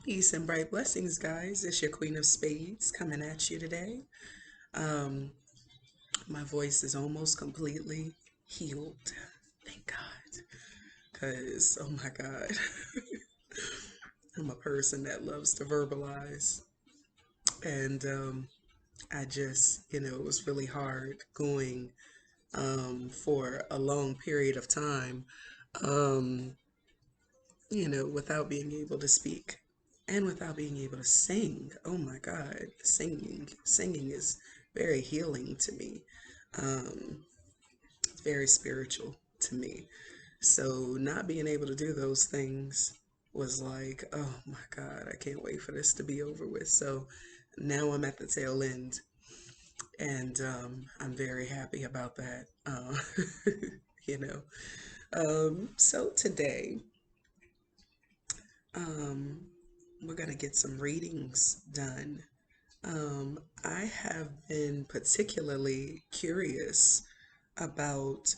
Peace and bright blessings, guys. It's your Queen of Spades coming at you today. Um, my voice is almost completely healed. Thank God. Because, oh my God, I'm a person that loves to verbalize. And I just, it was really hard going for a long period of time, um, without being able to speak and without being able to sing. Oh my God, singing is very healing to me. Um, it's very spiritual to me. So not being able to do those things was like, oh my God, I can't wait for this to be over with. So now I'm at the tail end, and I'm very happy about that. You know. So today, um, we're gonna get some readings done. I have been particularly curious about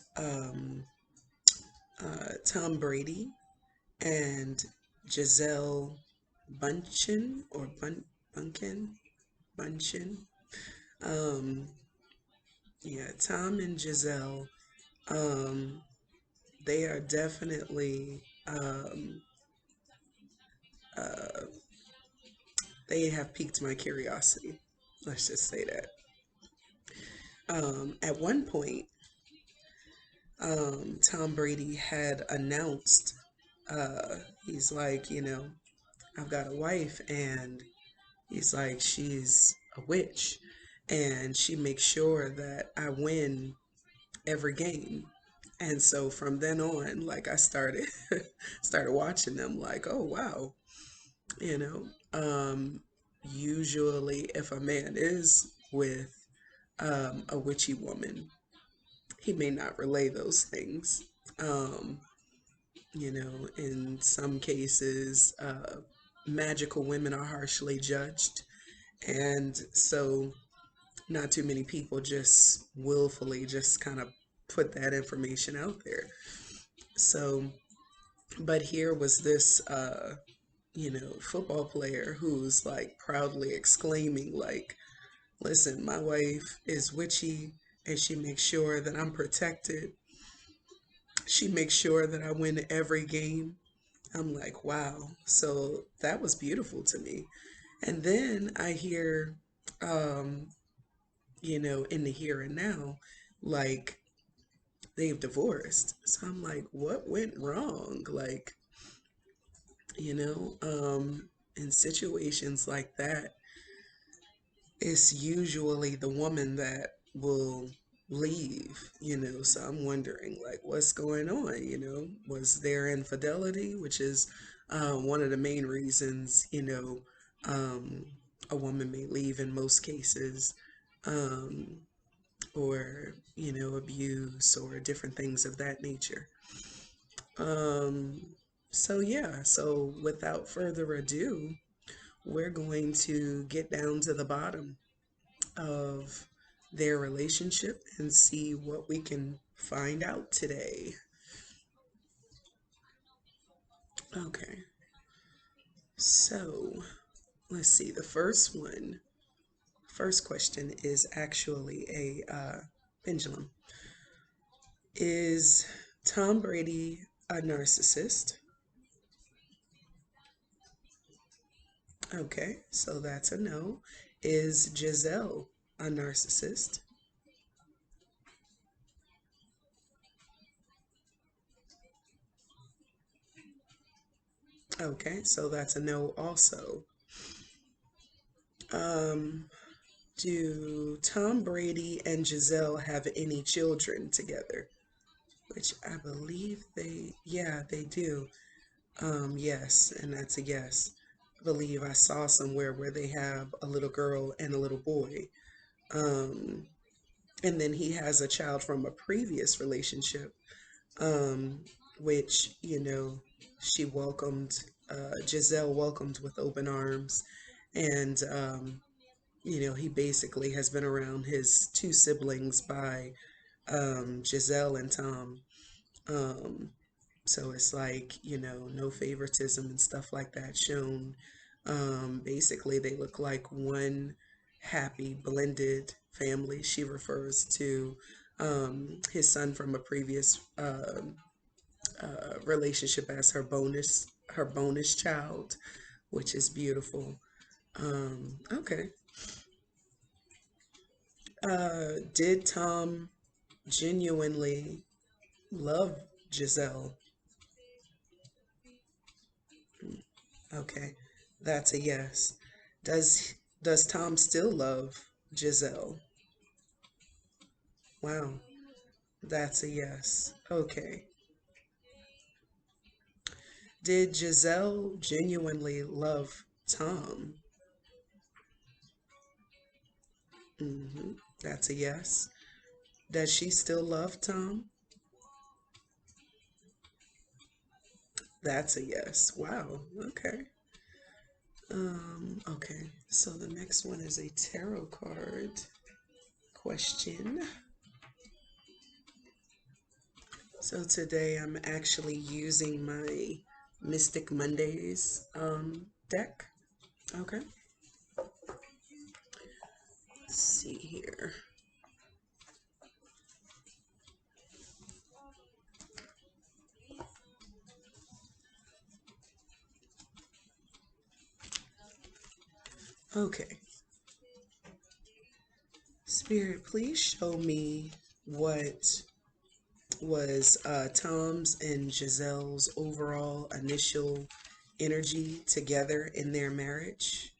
Tom Brady and Gisele Bundchen or Bunkin Bundchen. Um, yeah, Tom and Gisele. Um, they are definitely uh, they have piqued my curiosity. Let's just say that. At one point, Tom Brady had announced, he's like, I've got a wife, and he's like, she's a witch, and she makes sure that I win every game. And so from then on, like I started started watching them like, oh wow, you know. Usually if a man is with a witchy woman, he may not relay those things. Um, in some cases, magical women are harshly judged. And so, not too many people just willfully just kind of put that information out there. So, but here was this, football player who's like proudly exclaiming, like, listen, my wife is witchy and she makes sure that I'm protected. She makes sure that I win every game. I'm like, wow. So that was beautiful to me. And then I hear, um, in the here and now, like they've divorced. So I'm like, what went wrong? Like, in situations like that, it's usually the woman that will leave, So I'm wondering, like, what's going on? Was there infidelity, which is one of the main reasons, um, a woman may leave in most cases, um, or, abuse or different things of that nature. Um, so, yeah, so without further ado, we're going to get down to the bottom of their relationship and see what we can find out today. Okay, so let's see. First question is actually a pendulum. Is Tom Brady a narcissist? Okay, so that's a no. Is Gisele a narcissist? Okay, so that's a no also. Um, Do Tom Brady and Gisele have any children together? Which I believe yeah, they do. Yes, and that's a yes. I believe I saw somewhere where they have a little girl and a little boy. Um, and then he has a child from a previous relationship, um, which, she welcomed, Gisele welcomed with open arms. And he basically has been around his two siblings by Gisele and Tom. Um, so it's like, no favoritism and stuff like that shown. Basically, they look like one happy blended family. She refers to his son from a previous relationship as her bonus child, which is beautiful. Okay. Did Tom genuinely love Gisele? Okay, that's a yes. Does Tom still love Gisele? Wow, that's a yes. Okay. Did Gisele genuinely love Tom? That's a yes. Does she still love Tom? That's a yes. Wow. Okay. Okay. So the next one is a tarot card question. So today I'm actually using my Mystic Mondays deck. Okay. Let's see here. Okay. Spirit, please show me what was Tom's and Gisele's overall initial energy together in their marriage.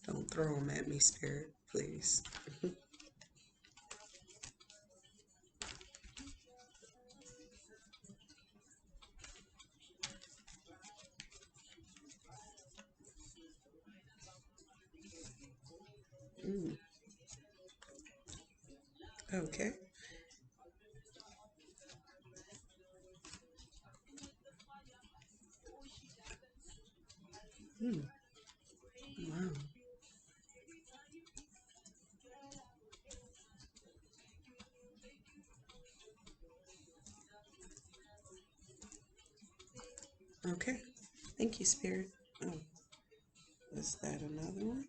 Don't throw them at me, Spirit, please. Mm, okay. Mm, wow. Okay. Thank you, Spirit. Oh, is that another one?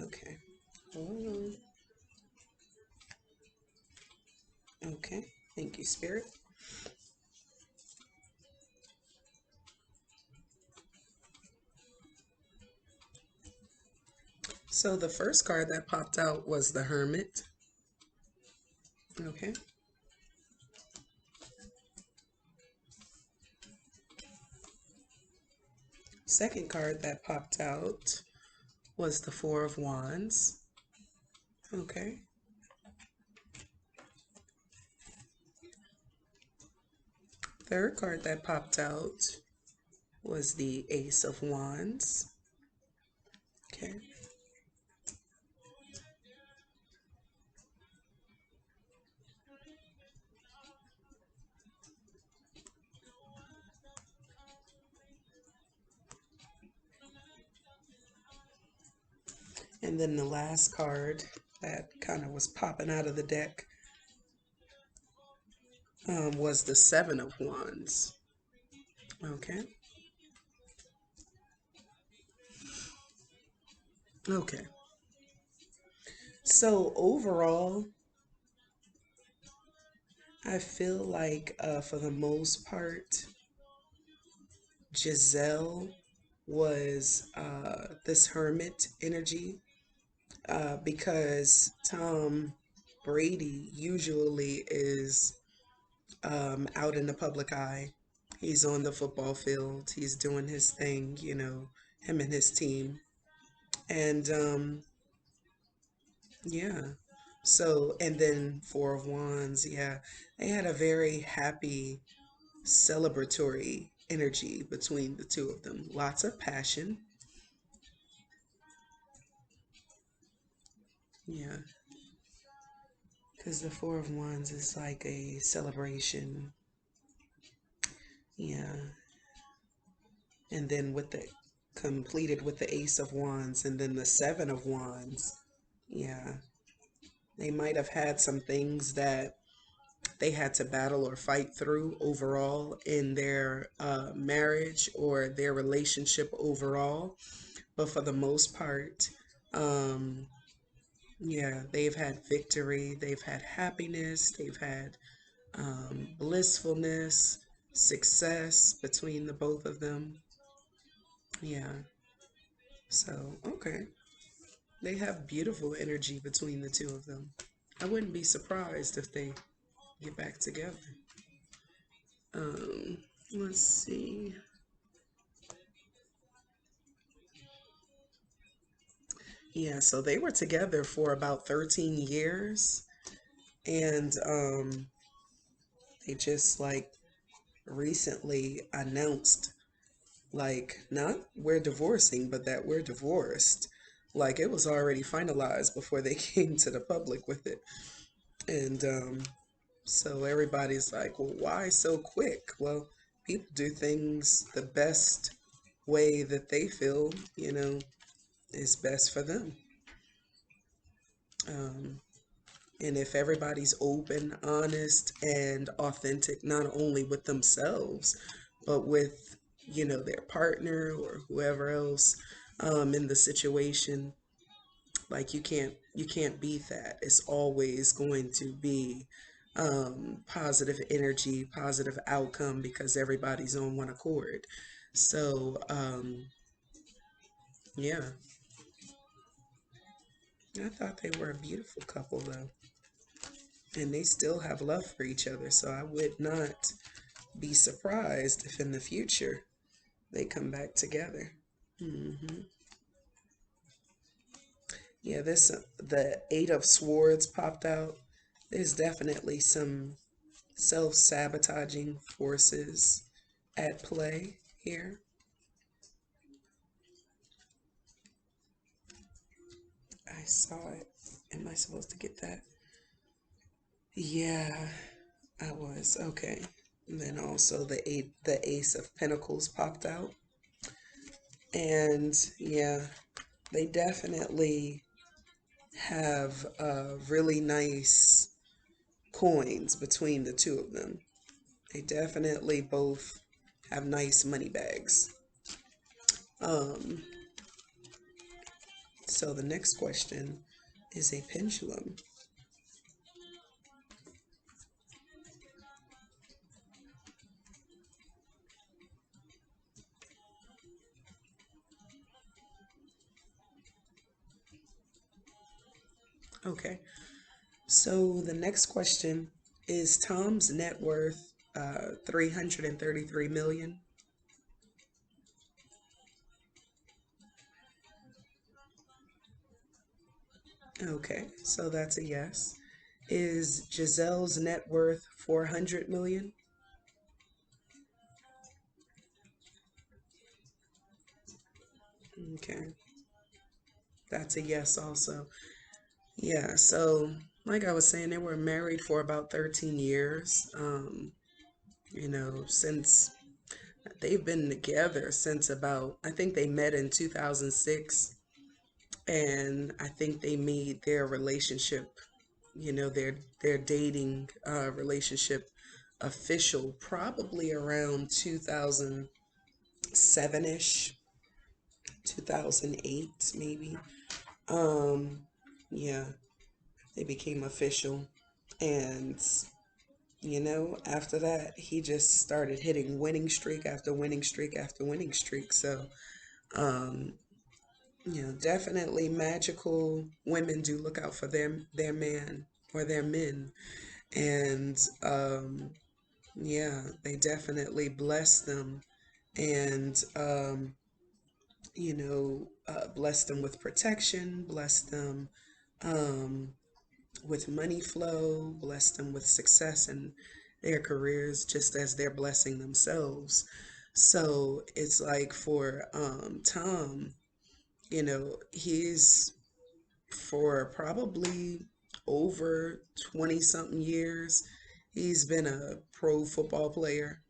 Okay. Hold on. Okay. Thank you, Spirit. So the first card that popped out was the Hermit. Okay. Second card that popped out was the Four of Wands. Okay. Third card that popped out was the Ace of Wands. Okay. And then the last card that kind of was popping out of the deck was the Seven of Wands. Okay. Okay. So overall, I feel like for the most part, Gisele was this hermit energy because Tom Brady usually is out in the public eye. He's on the football field. He's doing his thing, him and his team. And yeah. So, and then Four of Wands, yeah. They had a very happy, celebratory energy between the two of them. Lots of passion. Yeah. Because the Four of Wands is like a celebration. Yeah. And then with the completed with the Ace of Wands and then the Seven of Wands. Yeah, they might have had some things that they had to battle or fight through overall in their marriage or their relationship overall. But for the most part, um, yeah, they've had victory, they've had happiness, they've had blissfulness, success between the both of them. Yeah. So, okay. They have beautiful energy between the two of them. I wouldn't be surprised if they get back together. Um, let's see. Yeah, so they were together for about 13 years and they just like recently announced like not we're divorcing, but that we're divorced. Like it was already finalized before they came to the public with it. And so everybody's like, well, why so quick? Well, people do things the best way that they feel, is best for them. Um, and if everybody's open, honest, and authentic, not only with themselves, but with, their partner or whoever else in the situation, like you can't beat that. It's always going to be positive energy, positive outcome because everybody's on one accord. So yeah, I thought they were a beautiful couple though, and they still have love for each other. So I would not be surprised if in the future they come back together. hmm Yeah, this the Eight of Swords popped out. There's definitely some self-sabotaging forces at play here. I saw it. Am I supposed to get that? Yeah, I was. Okay. And then also the Ace of Pentacles popped out. And yeah, they definitely have really nice coins between the two of them. They definitely both have nice money bags. Um, so the next question is a pendulum. Okay. So the next question is Tom's net worth 333 million. Okay, so that's a yes. Is Giselle's net worth 400 million? Okay, that's a yes also. Yeah, so like I was saying, they were married for about 13 years. Since they've been together since about, I think they met in 2006, and I think they made their relationship, their dating relationship official probably around 2007-ish, 2008 maybe. Um, yeah, they became official. And, after that, he just started hitting winning streak after winning streak after winning streak. So, um, definitely magical women do look out for their man or their men. And yeah, they definitely bless them and bless them with protection, bless them um, with money flow, bless them with success in their careers, just as they're blessing themselves. So it's like for Tom, he's for probably over 20 something years, he's been a pro football player.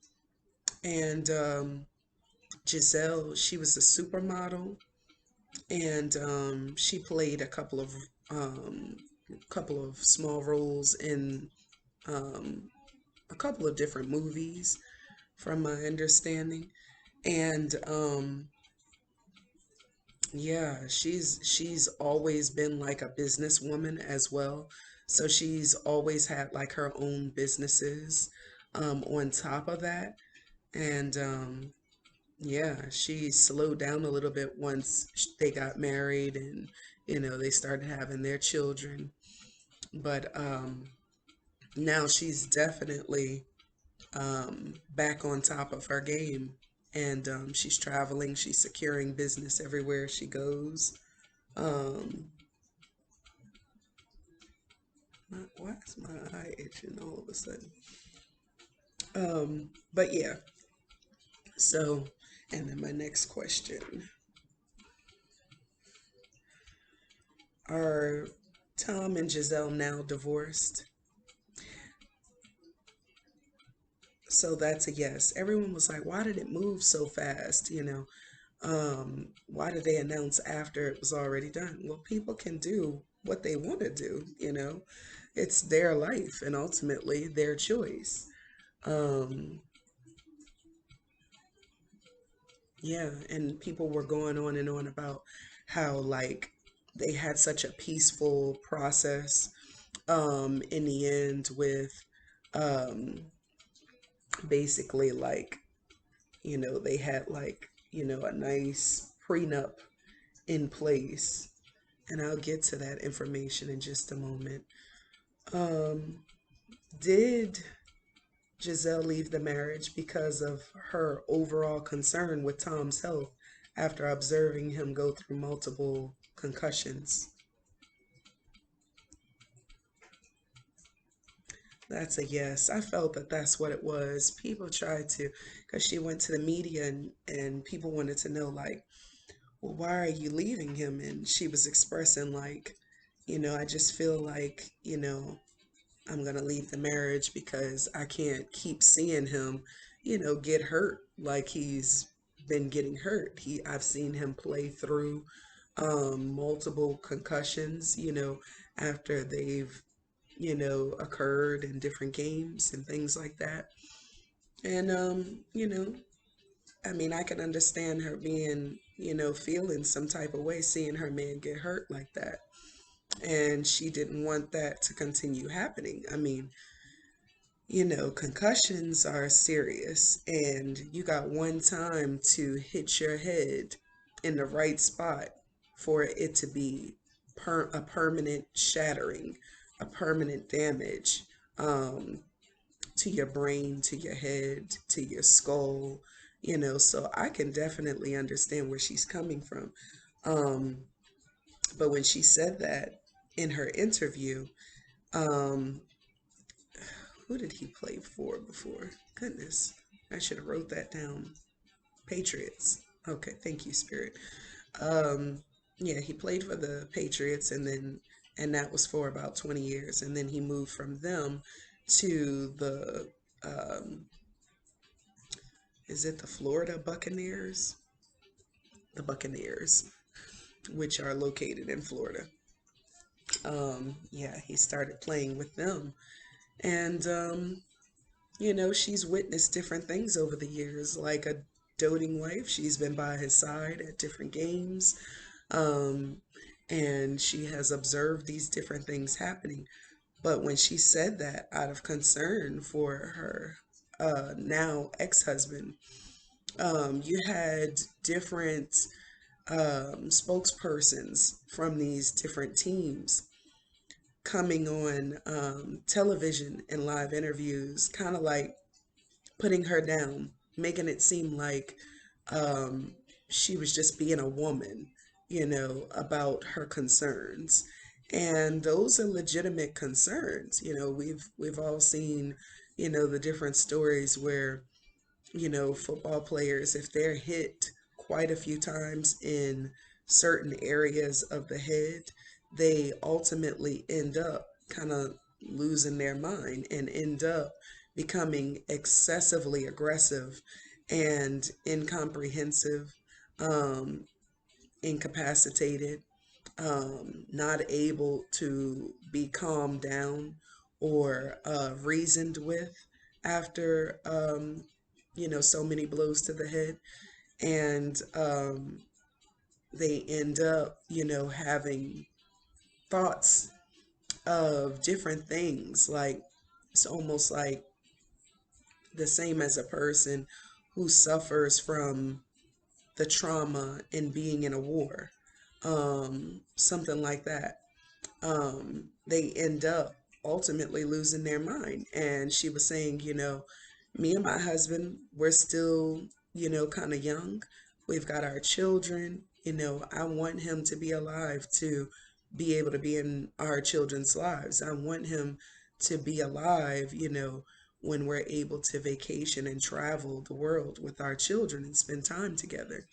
And Gisele, she was a supermodel and she played a couple of a couple of small roles in um, a couple of different movies, from my understanding. And yeah, she's always been like a businesswoman as well. So she's always had like her own businesses on top of that. And yeah, she slowed down a little bit once they got married and they started having their children. But now she's definitely back on top of her game. And she's traveling, she's securing business everywhere she goes. Um, why is my eye itching all of a sudden? But yeah, so, and then my next question: are Tom and Gisele now divorced? So that's a yes. Everyone was like, why did it move so fast? Why did they announce after it was already done? Well, people can do what they want to do. It's their life and ultimately their choice. Um, yeah, and people were going on and on about how like they had such a peaceful process in the end with um basically like they had like a nice prenup in place, and I'll get to that information in just a moment. Um, did Gisele leave the marriage because of her overall concern with Tom's health after observing him go through multiple concussions? That's a yes. I felt that that's what it was. People tried to, because she went to the media and people wanted to know, like, well, why are you leaving him? And she was expressing, like, I just feel like, I'm going to leave the marriage because I can't keep seeing him, get hurt like he's been getting hurt. I've seen him play through multiple concussions, after they've, occurred in different games and things like that. And, I mean, I can understand her being, feeling some type of way seeing her man get hurt like that. And she didn't want that to continue happening. I mean, concussions are serious, and you got one time to hit your head in the right spot for it to be a permanent shattering, a permanent damage to your brain, to your head, to your skull. So I can definitely understand where she's coming from. Um, but when she said that in her interview, um, who did he play for before? Goodness, I should have wrote that down. Patriots. Okay, thank you, Spirit. Um, yeah, he played for the Patriots, and that was for about 20 years, and then he moved from them to the um, is it the Florida Buccaneers? The Buccaneers, which are located in Florida. Yeah, he started playing with them, and she's witnessed different things over the years, like a doting wife. She's been by his side at different games, um, and she has observed these different things happening. But when she said that out of concern for her now ex-husband, you had different spokespersons from these different teams coming on television and live interviews, kind of like putting her down, making it seem like um, she was just being a woman, about her concerns. And those are legitimate concerns. We've all seen, the different stories where, football players, if they're hit quite a few times in certain areas of the head, they ultimately end up kind of losing their mind and end up becoming excessively aggressive and incomprehensive, um, incapacitated. not able to be calmed down or reasoned with after, so many blows to the head. And they end up, having thoughts of different things. Like, it's almost like the same as a person who suffers from the trauma in being in a war, something like that. They end up ultimately losing their mind. And she was saying, me and my husband, we're still, kind of young. We've got our children. I want him to be alive to be able to be in our children's lives. I want him to be alive, when we're able to vacation and travel the world with our children and spend time together.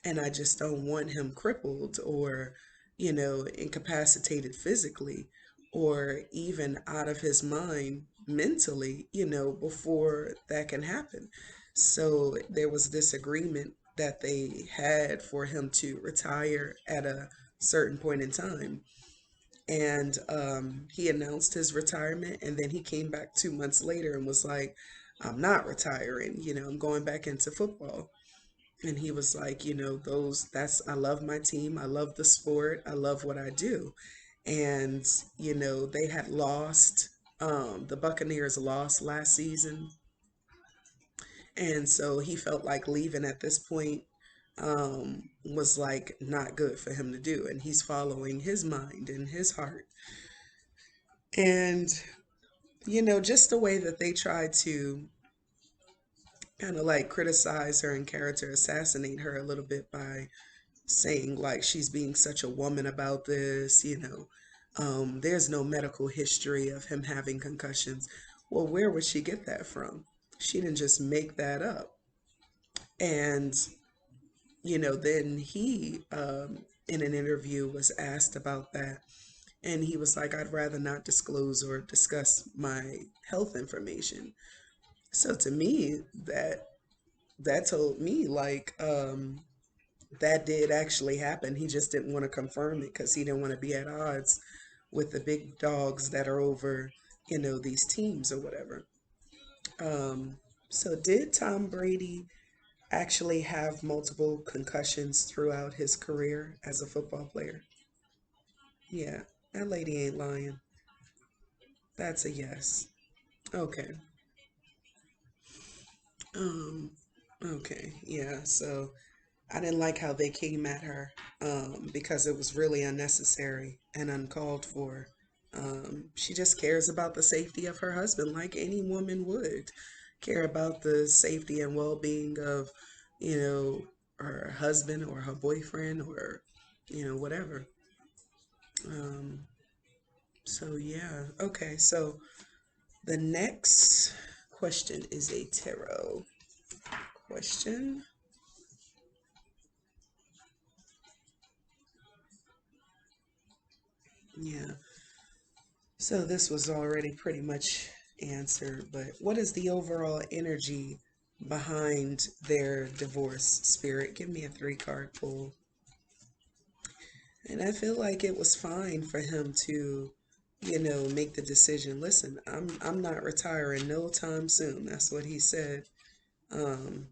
And I just don't want him crippled or, incapacitated physically or even out of his mind mentally, before that can happen. So there was this agreement that they had for him to retire at a certain point in time. And he announced his retirement, and then he came back 2 months later and was like, I'm not retiring, I'm going back into football. And he was like, I love my team. I love the sport. I love what I do. And, they had lost, the Buccaneers lost last season. And so he felt like leaving at this point was like not good for him to do. And he's following his mind and his heart. And, just the way that they tried to kind of like criticize her and character assassinate her a little bit by saying like she's being such a woman about this, there's no medical history of him having concussions. Well, where would she get that from? She didn't just make that up. And, then he, in an interview, was asked about that. And he was like, I'd rather not disclose or discuss my health information. So to me, that told me like, that did actually happen. He just didn't want to confirm it because he didn't want to be at odds with the big dogs that are over, these teams or whatever. So did Tom Brady actually have multiple concussions throughout his career as a football player? Yeah, that lady ain't lying. That's a yes. Okay. Um, okay. Yeah. So I didn't like how they came at her, because it was really unnecessary and uncalled for. She just cares about the safety of her husband, like any woman would care about the safety and well being of, you know, her husband or her boyfriend or, whatever. Um, so, yeah. Okay. So the next question is a tarot question. Yeah. So this was already pretty much answered, but what is the overall energy behind their divorce, Spirit? Give me a 3 card pull. And I feel like it was fine for him to, make the decision. Listen, I'm not retiring no time soon. That's what he said. Um,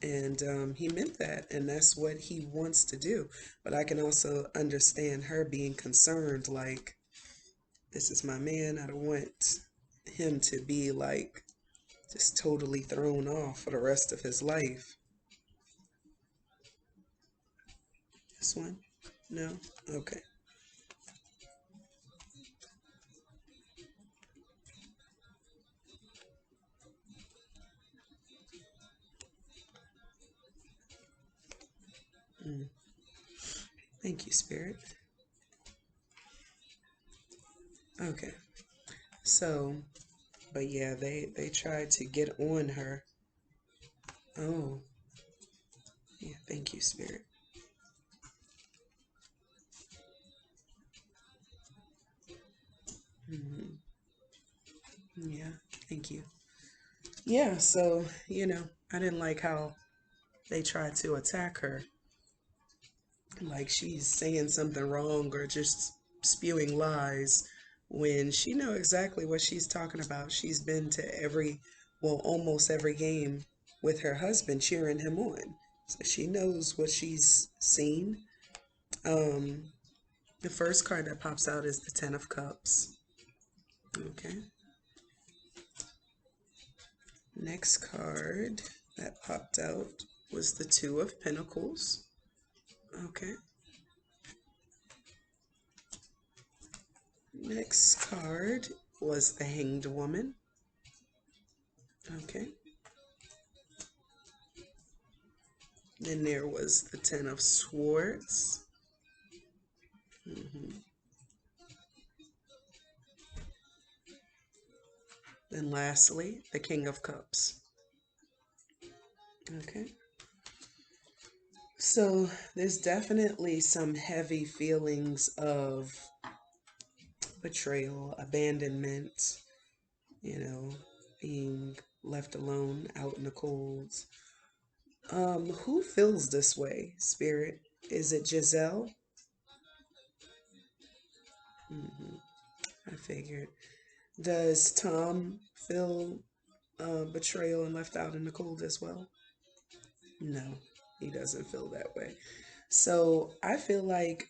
and he meant that, and that's what he wants to do. But I can also understand her being concerned, like, this is my man. I don't want him to be like just totally thrown off for the rest of his life. This one? No? Okay. Mm. Thank you, Spirit. Okay. So, but yeah, they tried to get on her. Oh, yeah. Thank you, Spirit. Hmm. Yeah. Thank you. Yeah. So, I didn't like how they tried to attack her. like she's saying something wrong or just spewing lies when she know exactly what she's talking about. She's been to every, well, almost every game with her husband cheering him on. So she knows what she's seen. Um, the first card that pops out is the Ten of Cups. Okay. Next card that popped out was the Two of Pentacles. Okay. Next card was the Hanged Woman. Okay. Then there was the Ten of Swords. Hmm. Then lastly, the King of Cups. Okay. So there's definitely some heavy feelings of betrayal, abandonment, you know, being left alone out in the cold. Who feels this way, Spirit? Is it Gisele? Hmm. I figured. Does Tom feel betrayal and left out in the cold as well? No, he doesn't feel that way. So I feel like,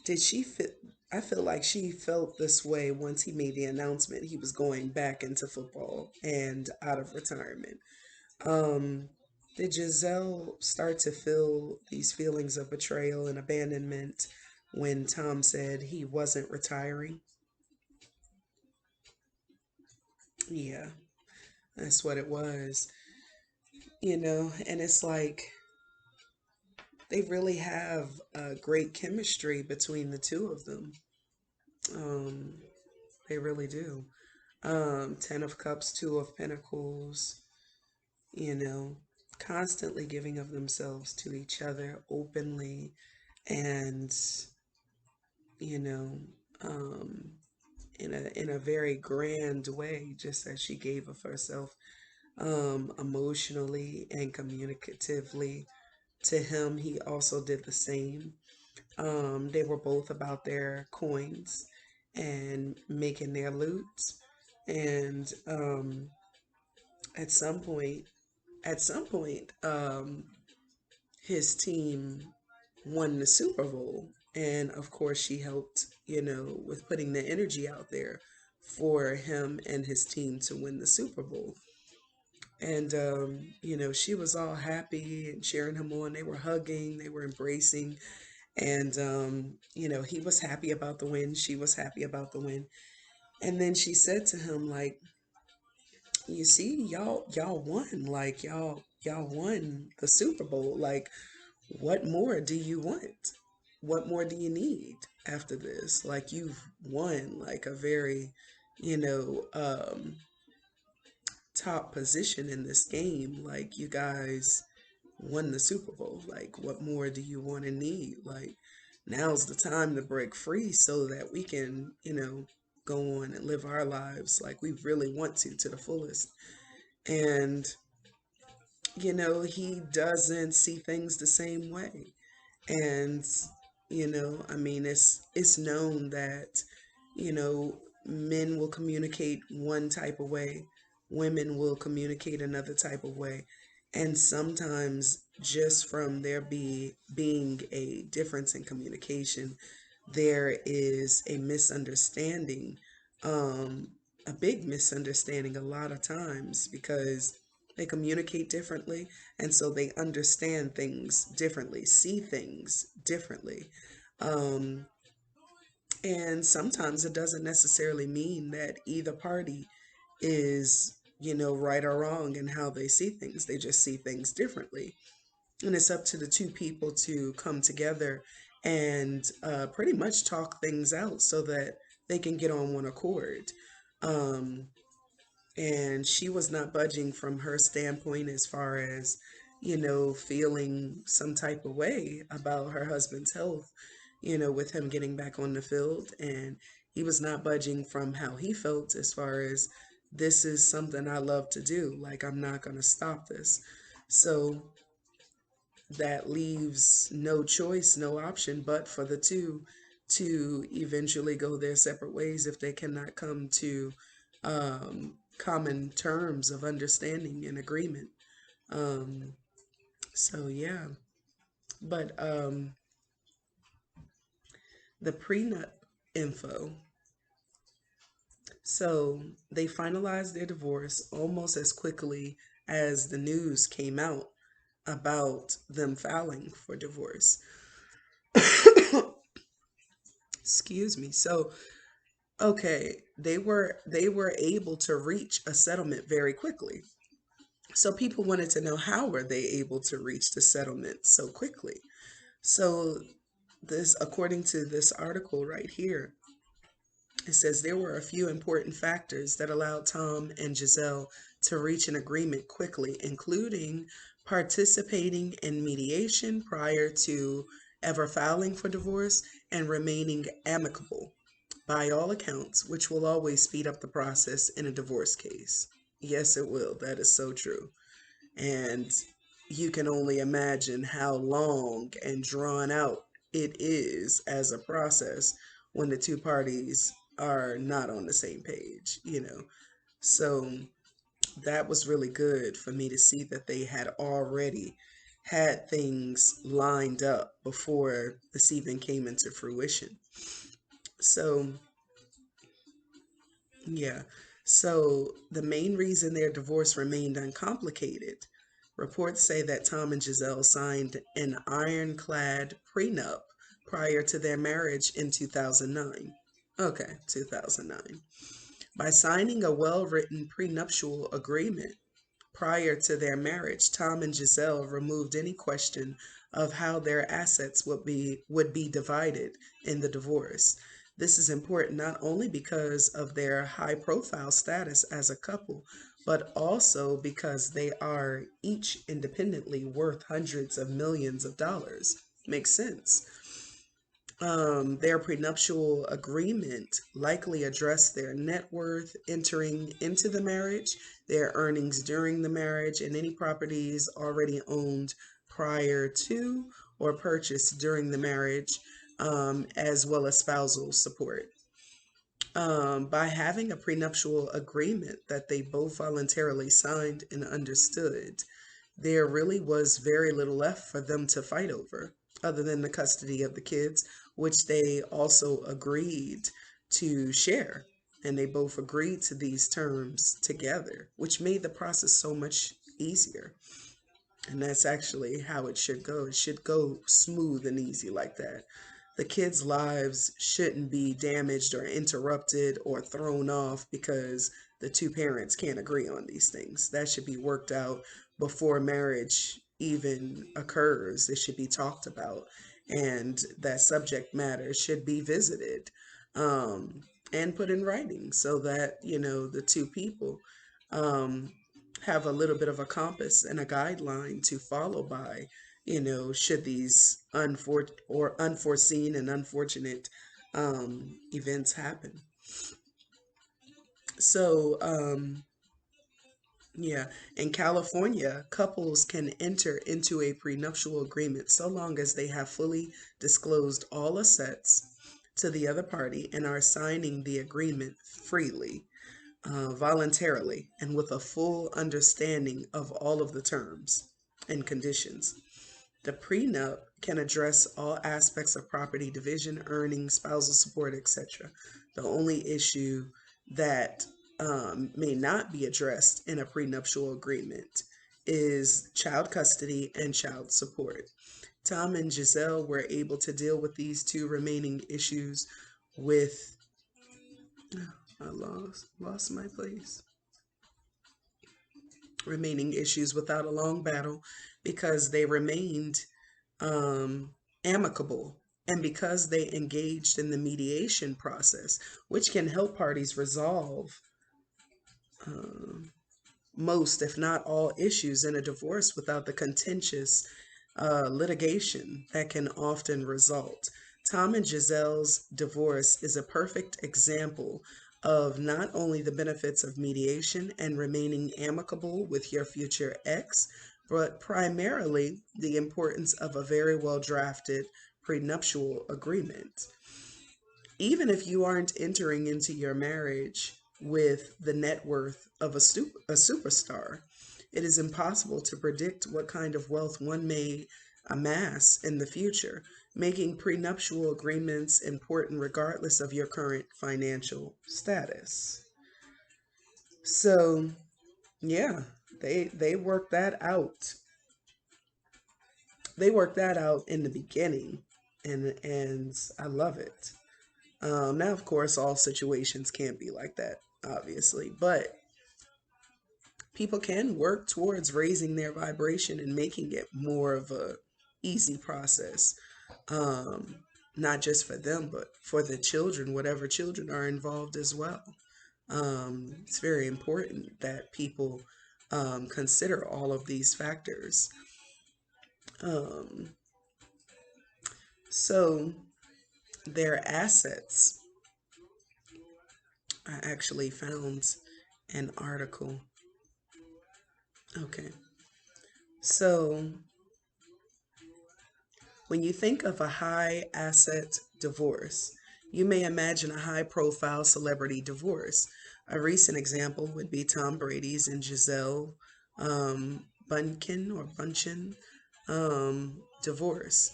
did she fit? I feel like she felt this way once he made the announcement he was going back into football and out of retirement. Um, did Giselle start to feel these feelings of betrayal and abandonment when Tom said he wasn't retiring? Yeah, that's what it was. And it's like they really have a great chemistry between the two of them. Um, they really do. Ten of Cups, Two of Pentacles, you know, constantly giving of themselves to each other openly and, you know, um, in a very grand way, just as she gave of herself, emotionally and communicatively. To him, he also did the same. They were both about their coins and making their loot. And at some point, at some point, his team won the Super Bowl, and of course, she helped, with putting the energy out there for him and his team to win the Super Bowl. And she was all happy and cheering him on. They were hugging, they were embracing, and he was happy about the win. She was happy about the win. And then she said to him, like, you see, y'all won. Like y'all won the Super Bowl. Like, what more do you want? What more do you need after this? Like, you've won like a very, you know, um, top position in this game. Like, you guys won the Super Bowl. Like, what more do you want to need? Like, now's the time to break free so that we can, go on and live our lives like we really want to the fullest. And, he doesn't see things the same way. And I mean, it's known that you know men will communicate one type of way, women will communicate another type of way, and sometimes just from there being a difference in communication, there is a misunderstanding, um a big misunderstanding a lot of times because they communicate differently, and so they understand things differently, see things differently. Um, and sometimes it doesn't necessarily mean that either party is, right or wrong in how they see things. They just see things differently. And it's up to the two people to come together and pretty much talk things out so that they can get on one accord. Um, and she was not budging from her standpoint as far as feeling some type of way about her husband's health, with him getting back on the field, and he was not budging from how he felt as far as this is something I love to do, like I'm not going to stop this. So that leaves no choice, no option but for the two to eventually go their separate ways if they cannot come to common terms of understanding and agreement. Um, so yeah, but the prenup info. So they finalized their divorce almost as quickly as the news came out about them filing for divorce. Excuse me. So okay, they were able to reach a settlement very quickly. So people wanted to know, how were they able to reach the settlement so quickly? So this, according to this article right here, it says there were a few important factors that allowed Tom and Gisele to reach an agreement quickly, including participating in mediation prior to ever filing for divorce and remaining amicable by all accounts, which will always speed up the process in a divorce case. Yes, it will. That is so true. And you can only imagine how long and drawn out it is as a process when the two parties are not on the same page, you know. So that was really good for me to see that they had already had things lined up before this even came into fruition. So yeah. So the main reason their divorce remained uncomplicated, reports say that Tom and Gisele signed an ironclad prenup prior to their marriage in 2009. Okay, 2009. By signing a well written prenuptial agreement prior to their marriage, Tom and Gisele removed any question of how their assets would be divided in the divorce. This is important not only because of their high profile status as a couple, but also because they are each independently worth hundreds of millions of dollars. Makes sense. Their prenuptial agreement likely addressed their net worth entering into the marriage, their earnings during the marriage, and any properties already owned prior to or purchased during the marriage, as well as spousal support. By having a prenuptial agreement that they both voluntarily signed and understood, there really was very little left for them to fight over, other than the custody of the kids, which they also agreed to share. And they both agreed to these terms together, which made the process so much easier. And that's actually how it should go. It should go smooth and easy like that. The kids' lives shouldn't be damaged or interrupted or thrown off because the two parents can't agree on these things. That should be worked out before marriage even occurs. It should be talked about, and that subject matter should be visited, and put in writing so that, the two people um, have a little bit of a compass and a guideline to follow by, should these unforeseen and unfortunate events happen. So, yeah, in California, couples can enter into a prenuptial agreement so long as they have fully disclosed all assets to the other party and are signing the agreement freely, voluntarily, and with a full understanding of all of the terms and conditions. The prenup can address all aspects of property division, earnings, spousal support, etc. The only issue that may not be addressed in a prenuptial agreement is child custody and child support. Tom and Gisele were able to deal with these two remaining issues with I lost my place. Remaining issues without a long battle because they remained amicable and because they engaged in the mediation process, which can help parties resolve um, most, if not all, issues in a divorce without the contentious litigation that can often result. Tom and Gisele's divorce is a perfect example of not only the benefits of mediation and remaining amicable with your future ex, but primarily the importance of a very well drafted prenuptial agreement. Even if you aren't entering into your marriage with the net worth of a superstar, it is impossible to predict what kind of wealth one may amass in the future, making prenuptial agreements important regardless of your current financial status. So, yeah, they worked that out. They worked that out in the beginning, and I love it. Now, of course, all situations can't be like that, obviously, but people can work towards raising their vibration and making it more of a easy process. Um, Not just for them, but for the children, whatever children are involved as well. It's very important that people consider all of these factors. Um, so, their assets. I actually found an article. Okay. So, when you think of a high asset divorce, you may imagine a high profile celebrity divorce. A recent example would be Tom Brady's and Gisele Bundchen divorce.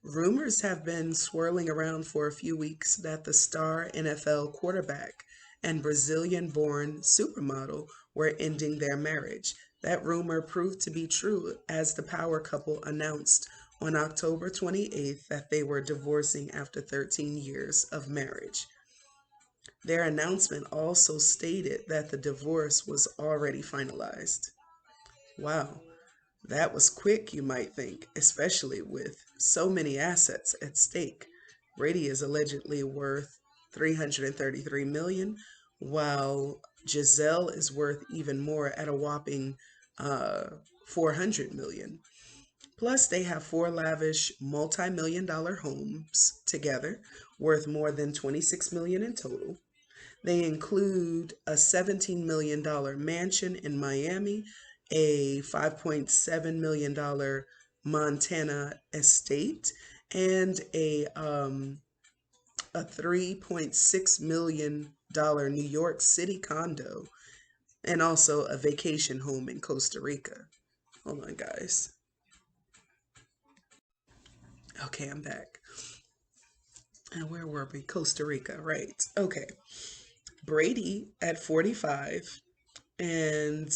Rumors have been swirling around for a few weeks that the star NFL quarterback and Brazilian born supermodel were ending their marriage. That rumor proved to be true as the power couple announced on October 28th that they were divorcing after 13 years of marriage. Their announcement also stated that the divorce was already finalized. Wow, that was quick, you might think, especially with so many assets at stake. Brady is allegedly worth 333 million, while Gisele is worth even more at a whopping 400 million. Plus, they have four lavish multi-million dollar homes together, worth more than 26 million in total. They include a $17 million mansion in Miami, a $5.7 million Montana estate, and a $3.6 million New York City condo, and also a vacation home in Costa Rica. Hold on, guys. Okay, I'm back. And where were we? Costa Rica, right. Okay. Brady at 45 and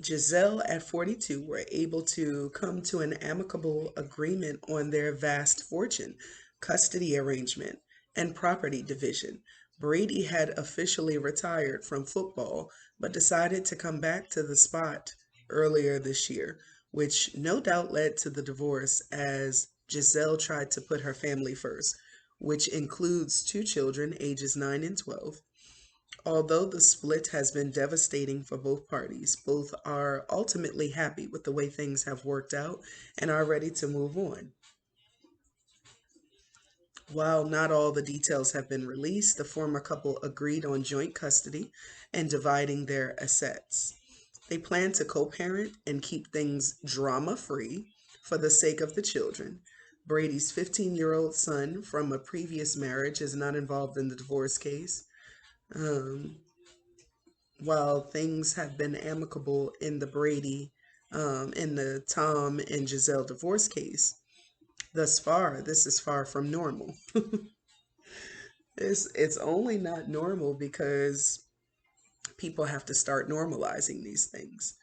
Gisele at 42 were able to come to an amicable agreement on their vast fortune, custody arrangement, and property division. Brady had officially retired from football, but decided to come back to the spot earlier this year, which no doubt led to the divorce as Gisele tried to put her family first, which includes two children, ages 9 and 12. Although the split has been devastating for both parties, both are ultimately happy with the way things have worked out and are ready to move on. While not all the details have been released, the former couple agreed on joint custody and dividing their assets. They plan to co parent and keep things drama free for the sake of the children. Brady's 15-year-old son from a previous marriage is not involved in the divorce case. Um, while things have been amicable in the in the Tom and Gisele divorce case, thus far, this is far from normal. It's only not normal because people have to start normalizing these things.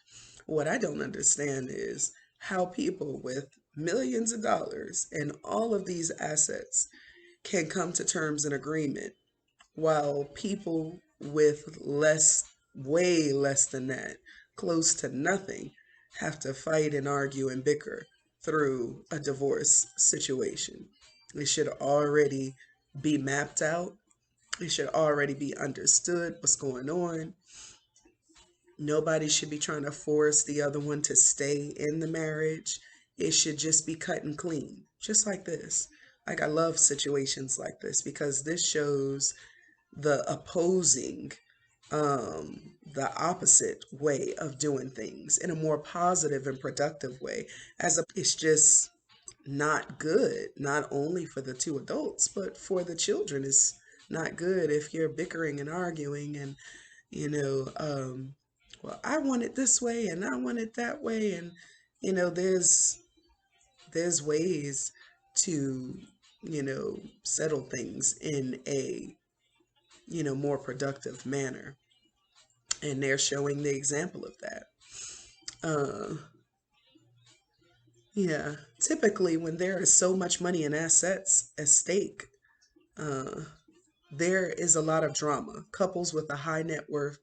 What I don't understand is how people with millions of dollars and all of these assets can come to terms and agreement while people with less, way less than that, close to nothing, have to fight and argue and bicker through a divorce situation. It should already be mapped out. It should already be understood what's going on. Nobody should be trying to force the other one to stay in the marriage. It should just be cut and clean, just like this. Like, I love situations like this because this shows the opposing the opposite way of doing things in a more positive and productive way. It's just not good, not only for the two adults, but for the children. It's not good if you're bickering and arguing and, you know, well, I want it this way and I want it that way. And, there's ways to, settle things in a, more productive manner. And they're showing the example of that. Uh, yeah, typically when there is so much money and assets at stake, uh, there is a lot of drama. Couples with a high net worth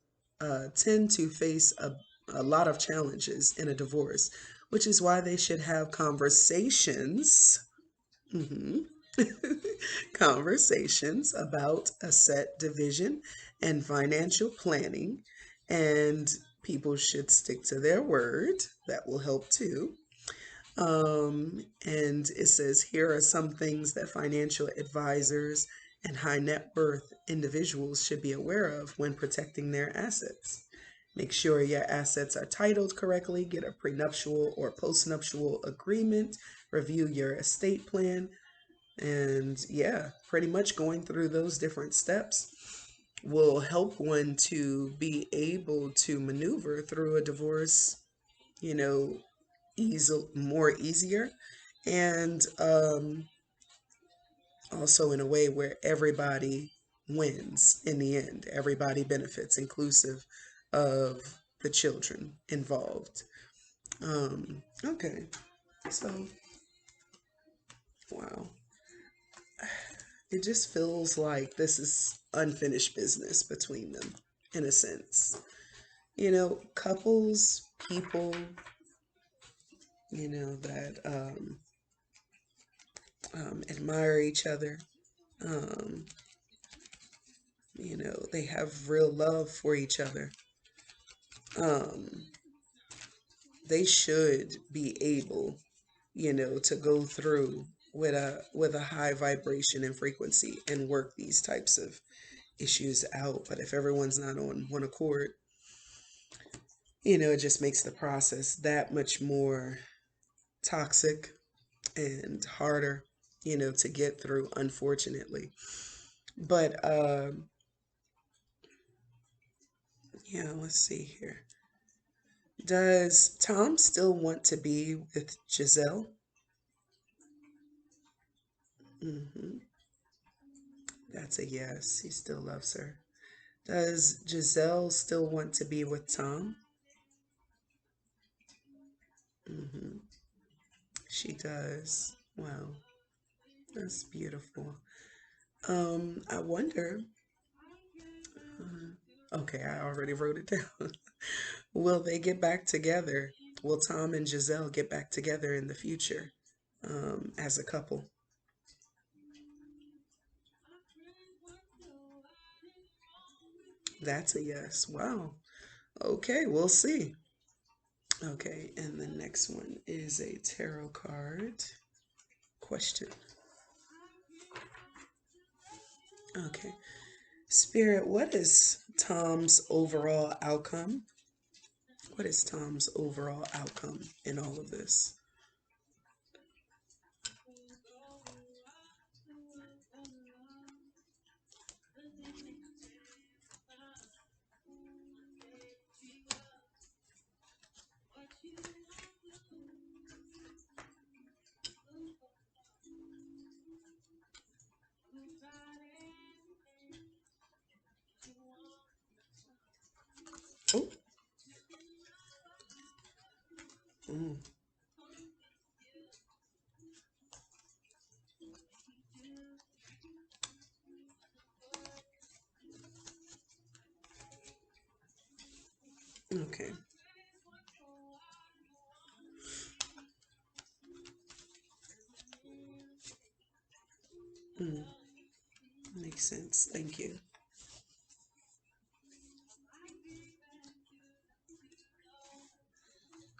tend to face a lot of challenges in a divorce, which is why they should have conversations. Mhm. Conversations about asset division and financial planning. And people should stick to their word. That will help too. And it says here are some things that financial advisors and high net worth individuals should be aware of when protecting their assets. Make sure your assets are titled correctly, get a prenuptial or postnuptial agreement, review your estate plan, and yeah, pretty much going through those different steps will help one to be able to maneuver through a divorce, you know, easier, and also in a way where everybody wins in the end. Everybody benefits, inclusive of the children involved. Okay, so wow, it just feels like this is unfinished business between them, in a sense. Couples, people, that admire each other. Um, they have real love for each other. Um, they should be able, to go through with a high vibration and frequency and work these types of issues out. But if everyone's not on one accord, it just makes the process that much more toxic and harder, to get through, unfortunately. But yeah, let's see here. Does Tom still want to be with Gisele? Hmm. That's a yes. He still loves her. Does Gisele still want to be with Tom? Hmm. She does. Wow, that's beautiful. I wonder. Okay, I already wrote it down. Will they get back together? Will Tom and Gisele get back together in the future as a couple? That's a yes. Wow. Okay, we'll see. Okay, and the next one is a tarot card question. Okay. Spirit, what is Tom's overall outcome? What is Tom's overall outcome in all of this? Oh, mm, okay. Mm, makes sense. Thank you.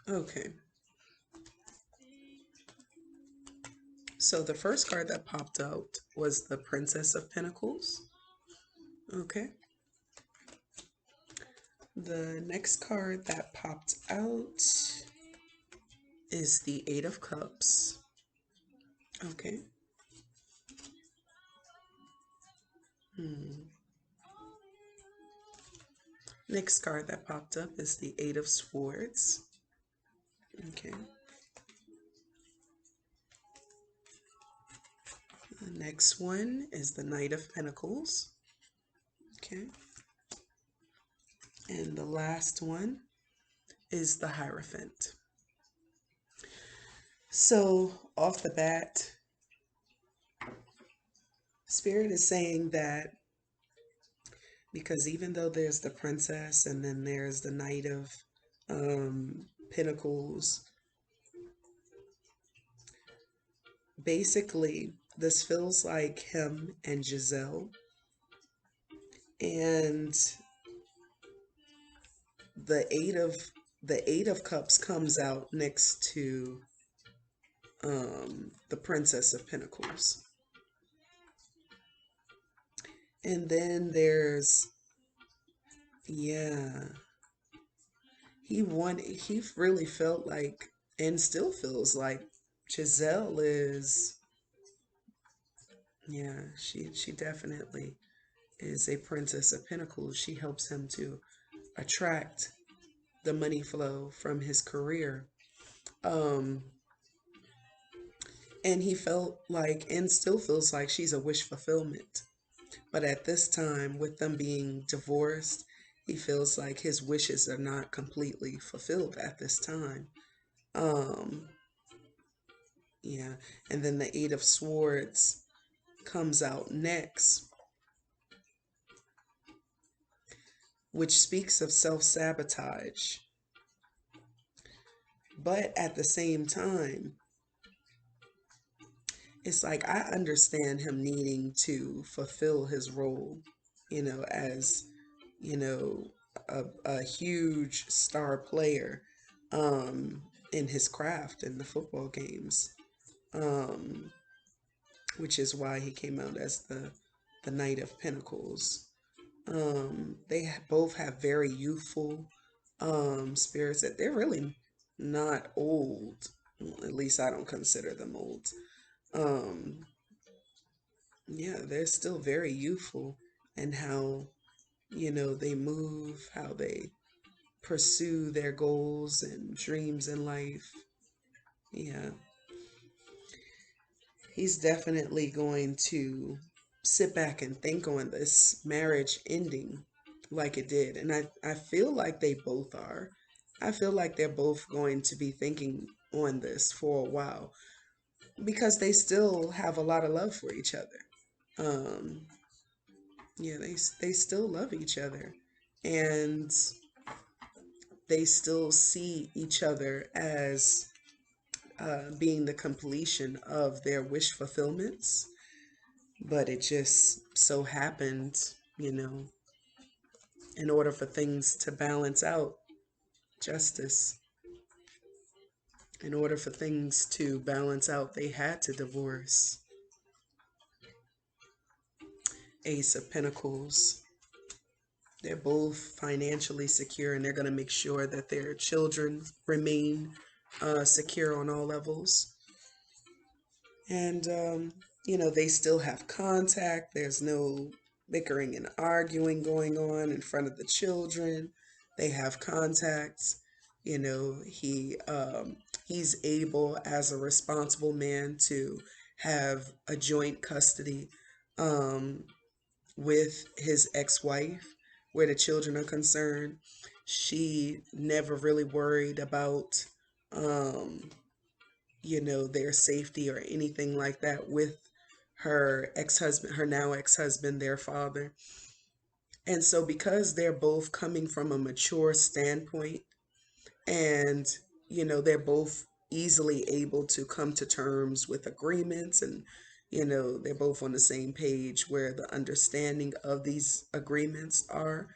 Okay. So the first card that popped out was the Princess of Pentacles. Okay. The next card that popped out is the Eight of Cups. Okay. Next card that popped up is the Eight of Swords. Okay. The next one is the Knight of Pentacles. Okay. And the last one is the Hierophant. So, off the bat, Spirit is saying that because even though there's the Princess and then there's the Knight of Pentacles, basically, this feels like him and Gisele. And the Eight of Cups comes out next to the Princess of Pentacles. And then there's, yeah, he really felt like, and still feels like, Gisele is, yeah, she definitely is a Princess of Pentacles. She helps him to attract the money flow from his career. Um, and he felt like, and still feels like, she's a wish fulfillment. But at this time, with them being divorced, he feels like his wishes are not completely fulfilled at this time. Yeah. And then the Eight of Swords comes out next, which speaks of self-sabotage. But at the same time, it's like I understand him needing to fulfill his role, as, a huge star player in his craft in the football games, which is why he came out as the Knight of Pentacles. They both have very youthful spirits that they're really not old. Well, at least I don't consider them old. Um, yeah, they're still very youthful, and how, they move, how they pursue their goals and dreams in life. Yeah, he's definitely going to sit back and think on this marriage ending like it did. And I feel like they both are. I feel like they're both going to be thinking on this for a while because they still have a lot of love for each other. Um, yeah, they still love each other, and they still see each other as being the completion of their wish fulfillments. But it just so happened, in order for things to balance out, justice, in order for things to balance out, they had to divorce. Ace of Pentacles. They're both financially secure, and they're going to make sure that their children remain secure on all levels. And, they still have contact. There's no bickering and arguing going on in front of the children. They have contacts. He's able, as a responsible man, to have a joint custody with his ex-wife, where the children are concerned. She never really worried about their safety or anything like that with her ex-husband, her now ex-husband, their father. And so because they're both coming from a mature standpoint, and they're both easily able to come to terms with agreements, and they're both on the same page where the understanding of these agreements are,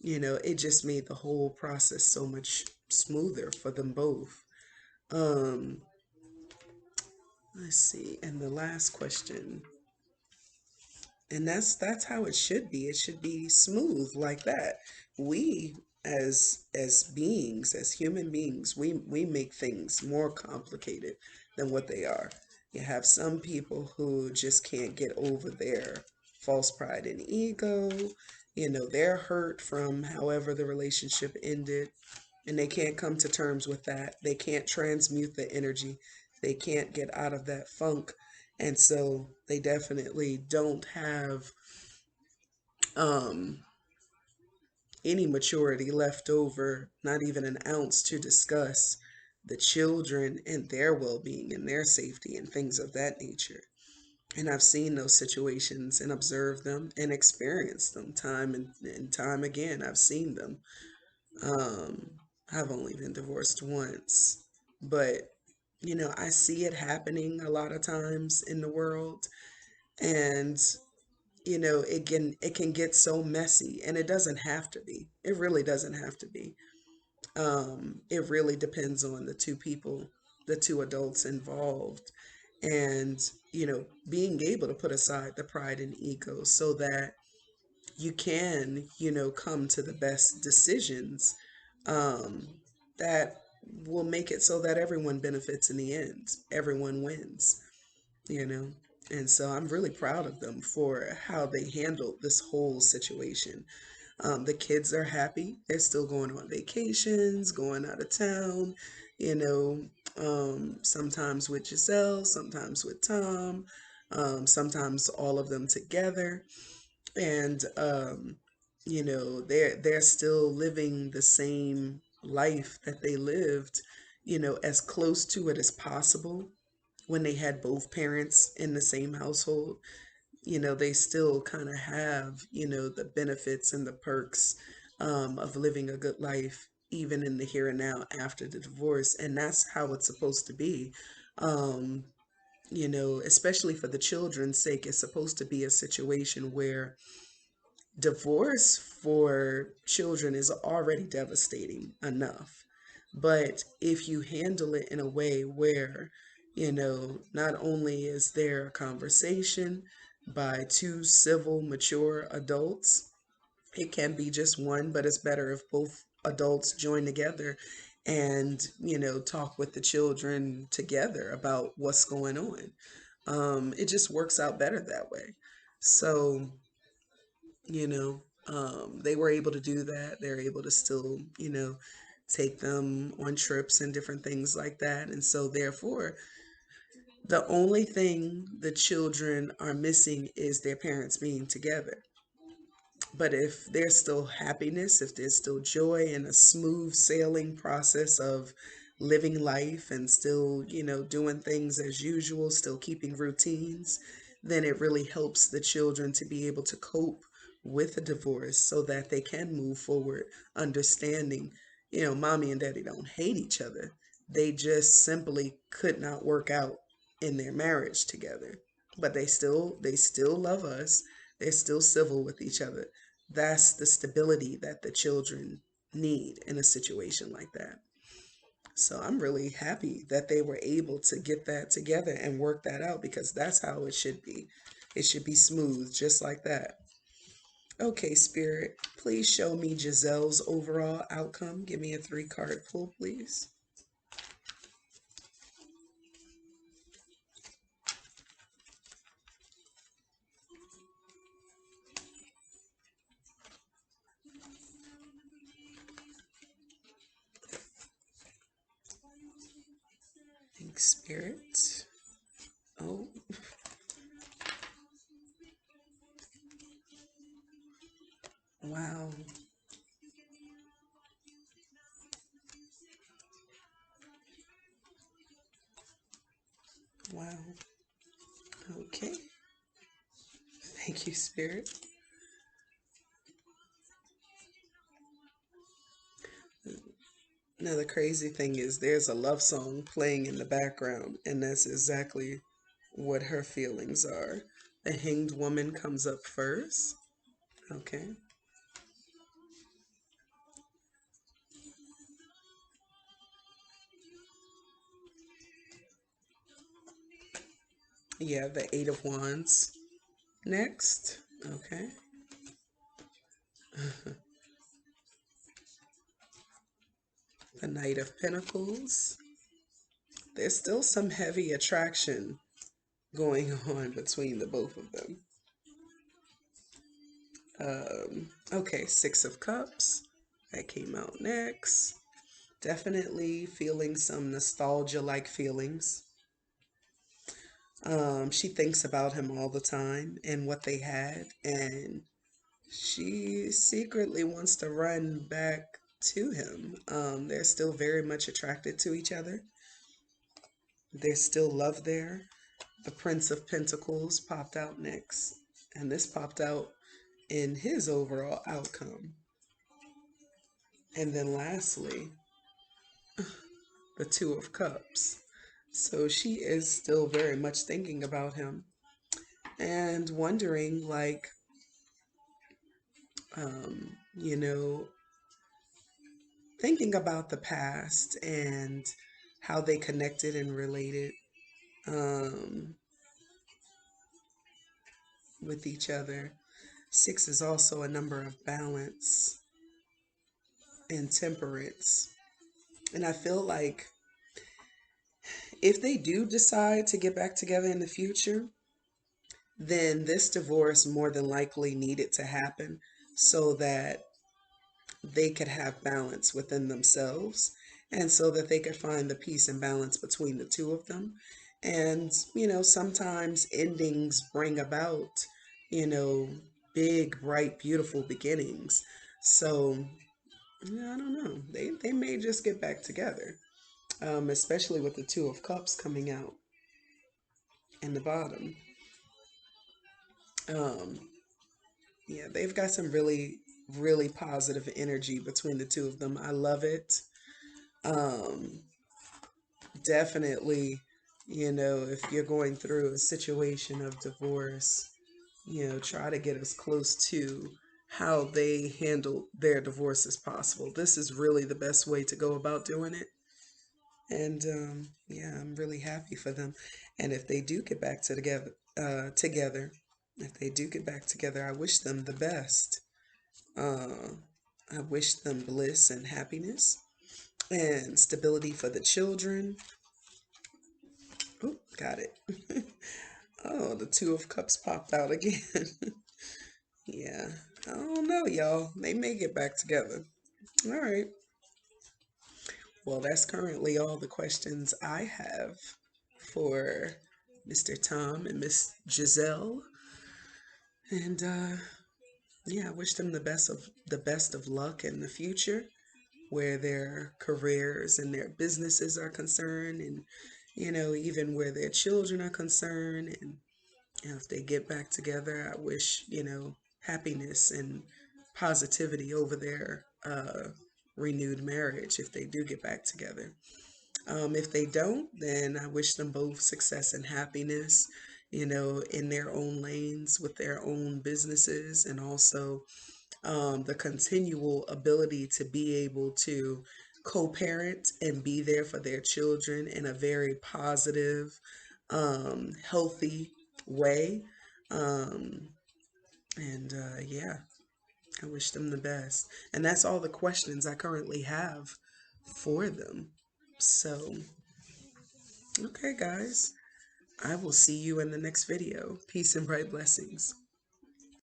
it just made the whole process so much smoother for them both. um let's see, and the last question, and that's how it should be. It should be smooth like that. We as beings, as human beings, we make things more complicated than what they are. You have some people who just can't get over their false pride and ego. They're hurt from however the relationship ended, and they can't come to terms with that. They can't transmute the energy. They can't get out of that funk. And so they definitely don't have um any maturity left over, not even an ounce, to discuss the children and their well being and their safety and things of that nature. And I've seen those situations and observed them and experienced them time and time again. I've seen them. Um, I've only been divorced once, but I see it happening a lot of times in the world. And it can get so messy, and it doesn't have to be. It really doesn't have to be. It really depends on the two people, the two adults involved, and being able to put aside the pride and ego so that you can come to the best decisions, um, that will make it so that everyone benefits in the end, everyone wins you know. And so I'm really proud of them for how they handled this whole situation. The kids are happy. They're still going on vacations, going out of town, you know, sometimes with Gisele, sometimes with Tom, sometimes all of them together. And they're still living the same life that they lived, as close to it as possible when they had both parents in the same household. They still kind of have, the benefits and the perks of living a good life, even in the here and now after the divorce. And that's how it's supposed to be. Um, Especially for the children's sake, it's supposed to be a situation where divorce for children is already devastating enough. But if you handle it in a way where, not only is there a conversation by two civil, mature adults, it can be just one, but it's better if both adults join together and, talk with the children together about what's going on. It just works out better that way. So, they were able to do that. They're able to still, take them on trips and different things like that. And so, therefore, the only thing the children are missing is their parents being together. But if there's still happiness, if there's still joy and a smooth sailing process of living life and still, doing things as usual, still keeping routines, then it really helps the children to be able to cope with a divorce so that they can move forward, understanding, mommy and daddy don't hate each other. They just simply could not work out in their marriage together. But they still love us. They're still civil with each other. That's the stability that the children need in a situation like that. So I'm really happy that they were able to get that together and work that out, because that's how it should be. It should be smooth, just like that. Okay, Spirit, please show me Gisele's overall outcome. Give me a 3-card pull, please. Thanks, Spirit. Oh, wow. Wow. Okay. Thank you, Spirit. Now, the crazy thing is, there's a love song playing in the background, and that's exactly what her feelings are. The hanged woman comes up first. Okay. Yeah, the Eight of Wands next. Okay. Knight of Pentacles. There's still some heavy attraction going on between the both of them. Okay, Six of Cups. That came out next. Definitely feeling some nostalgia-like feelings. She thinks about him all the time and what they had, and she secretly wants to run back to him. They're still very much attracted to each other. There's still love there. The Prince of Pentacles popped out next, and this popped out in his overall outcome. And then lastly, the Two of Cups. So she is still very much thinking about him and wondering, like, you know, thinking about the past and how they connected and related with each other. Six is also a number of balance and temperance. And I feel like if they do decide to get back together in the future, then this divorce more than likely needed to happen so that they could have balance within themselves and so that they could find the peace and balance between the two of them. And, sometimes endings bring about, you know, big, bright, beautiful beginnings. So, yeah, I don't know. They may just get back together, especially with the Two of Cups coming out in the bottom. Um, yeah, they've got some really, really positive energy between the two of them. I love it. Um, Definitely, if you're going through a situation of divorce, try to get as close to how they handle their divorce as possible. This is really the best way to go about doing it. And yeah, I'm really happy for them. And if they do get back together, if they do get back together, I wish them the best. Uh, I wish them bliss and happiness and stability for the children. Oh, got it. Oh, the Two of Cups popped out again. Yeah, I don't know, y'all. They may get back together. All right. Well, that's currently all the questions I have for Mr. Tom and Miss Gisele. And yeah, I wish them the best of luck in the future, where their careers and their businesses are concerned, and even where their children are concerned. And if they get back together, I wish happiness and positivity over their renewed marriage if they do get back together. If they don't, then I wish them both success and happiness, in their own lanes with their own businesses, and also the continual ability to be able to co-parent and be there for their children in a very positive, healthy way. Um, and yeah, I wish them the best. And that's all the questions I currently have for them. So, okay, guys, I will see you in the next video. Peace and bright blessings.